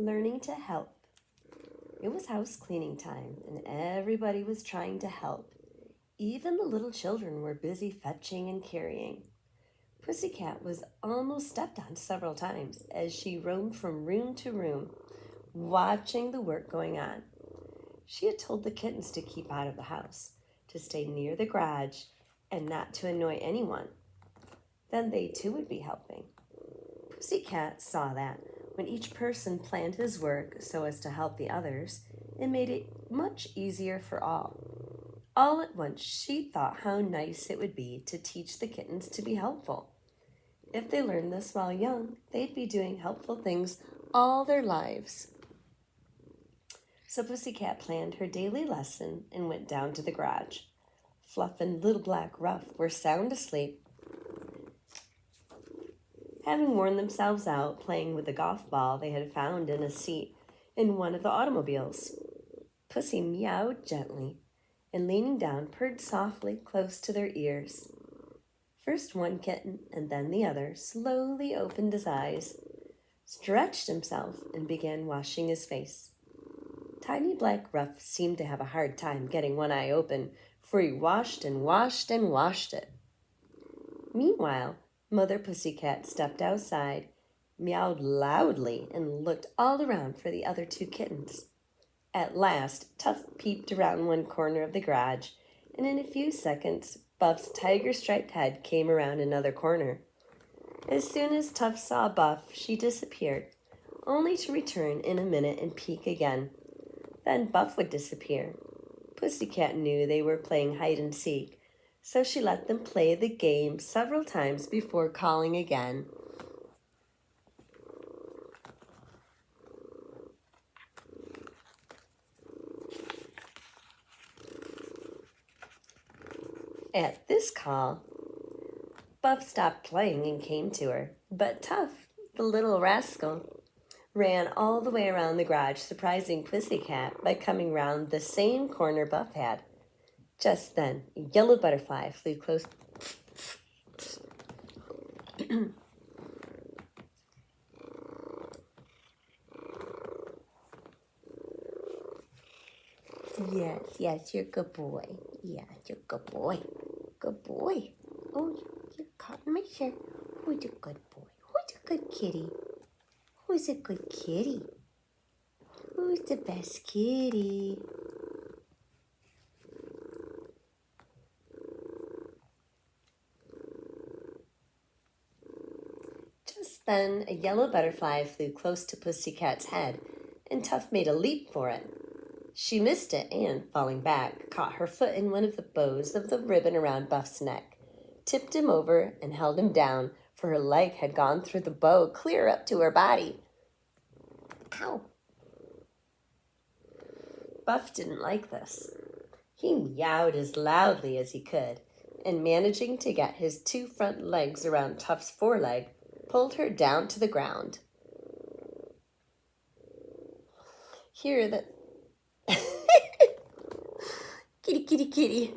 Learning to help. It was house cleaning time, and everybody was trying to help. Even the little children were busy fetching and carrying. Pussycat was almost stepped on several times as she roamed from room to room, watching the work going on. She had told the kittens to keep out of the house, to stay near the garage, and not to annoy anyone. Then they too would be helping. Pussycat saw that when each person planned his work so as to help the others, it made it much easier for all. All at once, she thought how nice it would be to teach the kittens to be helpful. If they learned this while young, they'd be doing helpful things all their lives. So Pussycat planned her daily lesson and went down to the garage. Fluff and Little Black Ruff were sound asleep, having worn themselves out playing with the golf ball they had found in a seat in one of the automobiles. Pussy meowed gently and, leaning down, purred softly close to their ears. First one kitten and then the other slowly opened his eyes, stretched himself, and began washing his face. Tiny Black Ruff seemed to have a hard time getting one eye open, for he washed and washed and washed it. Meanwhile, Mother Pussycat stepped outside, meowed loudly, and looked all around for the other two kittens. At last, Tuff peeped around one corner of the garage, and in a few seconds, Buff's tiger-striped head came around another corner. As soon as Tuff saw Buff, she disappeared, only to return in a minute and peek again. Then Buff would disappear. Pussycat knew they were playing hide-and-seek, so she let them play the game several times before calling again. At this call, Buff stopped playing and came to her, but Tuff, the little rascal, ran all the way around the garage, surprising Pussycat by coming round the same corner Buff had. Just then, a yellow butterfly flew close. Yes, you're a good boy. Yeah, you're a good boy. Good boy. Oh, you caught my shirt. Who's a good boy? Who's a good kitty? Who's a good kitty? Who's the best kitty? Just then, a yellow butterfly flew close to Pussycat's head, and Tuff made a leap for it. She missed it and, falling back, caught her foot in one of the bows of the ribbon around Buff's neck, tipped him over, and held him down, for her leg had gone through the bow clear up to her body. Ow! Buff didn't like this. He meowed as loudly as he could, and managing to get his two front legs around Tuff's foreleg, pulled her down to the ground. Here the kitty, kitty, kitty.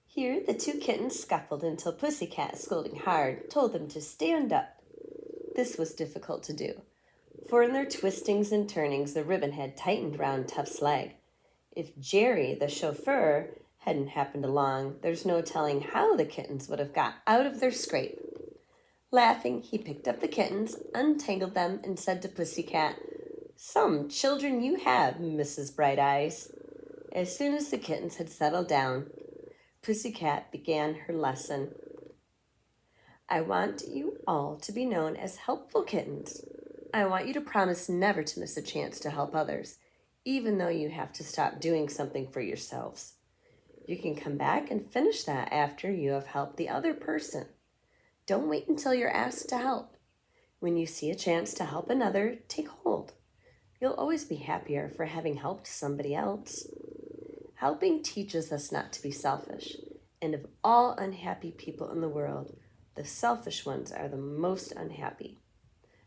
Here the two kittens scuffled until Pussycat, scolding hard, told them to stand up. This was difficult to do, for in their twistings and turnings the ribbon had tightened round Tuff's leg. If Jerry, the chauffeur, hadn't happened along, there's no telling how the kittens would have got out of their scrape. Laughing, he picked up the kittens, untangled them, and said to Pussycat, "Some children you have, Mrs. Bright Eyes." As soon as the kittens had settled down, Pussycat began her lesson. I want you all to be known as helpful kittens. I want you to promise never to miss a chance to help others, even though you have to stop doing something for yourselves. You can come back and finish that after you have helped the other person. Don't wait until you're asked to help. When you see a chance to help another, take hold. You'll always be happier for having helped somebody else. Helping teaches us not to be selfish, and of all unhappy people in the world, the selfish ones are the most unhappy.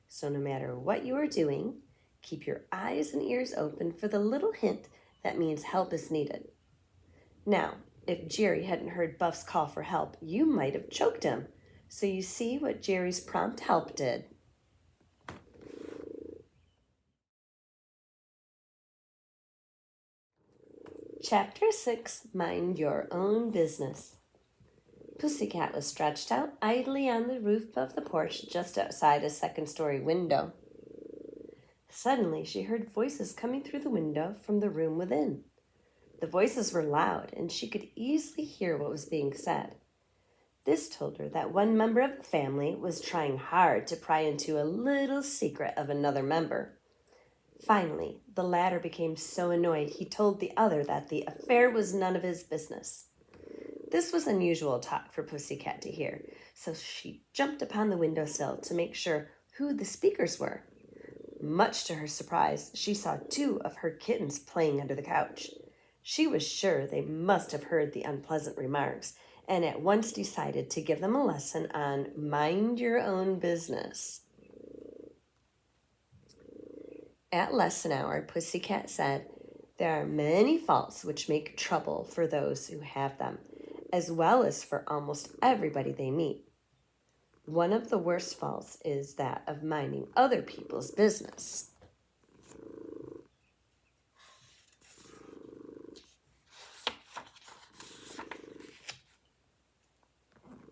So no matter what you are doing, keep your eyes and ears open for the little hint that means help is needed. Now, If Jerry hadn't heard Buff's call for help, you might have choked him. So you see what Jerry's prompt help did. Chapter 6, Mind Your Own Business. Pussycat was stretched out idly on the roof of the porch just outside a second-story window. Suddenly, she heard voices coming through the window from the room within. The voices were loud, and she could easily hear what was being said. This told her that one member of the family was trying hard to pry into a little secret of another member. Finally, the latter became so annoyed he told the other that the affair was none of his business. This was unusual talk for Pussycat to hear, so she jumped upon the windowsill to make sure who the speakers were. Much to her surprise, she saw 2 of her kittens playing under the couch. She was sure they must have heard the unpleasant remarks, and at once decided to give them a lesson on mind your own business. At lesson hour, Pussycat said, "There are many faults which make trouble for those who have them, as well as for almost everybody they meet. One of the worst faults is that of minding other people's business."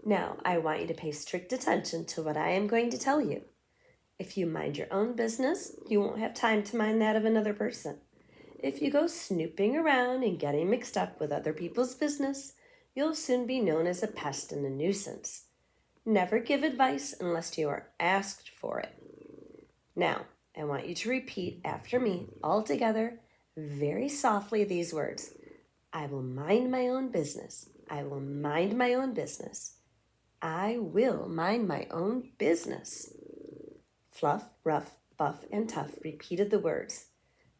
Now, I want you to pay strict attention to what I am going to tell you. If you mind your own business, you won't have time to mind that of another person. If you go snooping around and getting mixed up with other people's business, you'll soon be known as a pest and a nuisance. Never give advice unless you are asked for it. Now, I want you to repeat after me all together, very softly, these words. I will mind my own business. I will mind my own business. I will mind my own business. Fluff, Ruff, Buff, and Tuff repeated the words.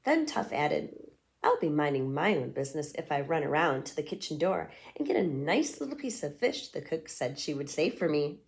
Then Tuff added, I'll be minding my own business if I run around to the kitchen door and get a nice little piece of fish the cook said she would save for me.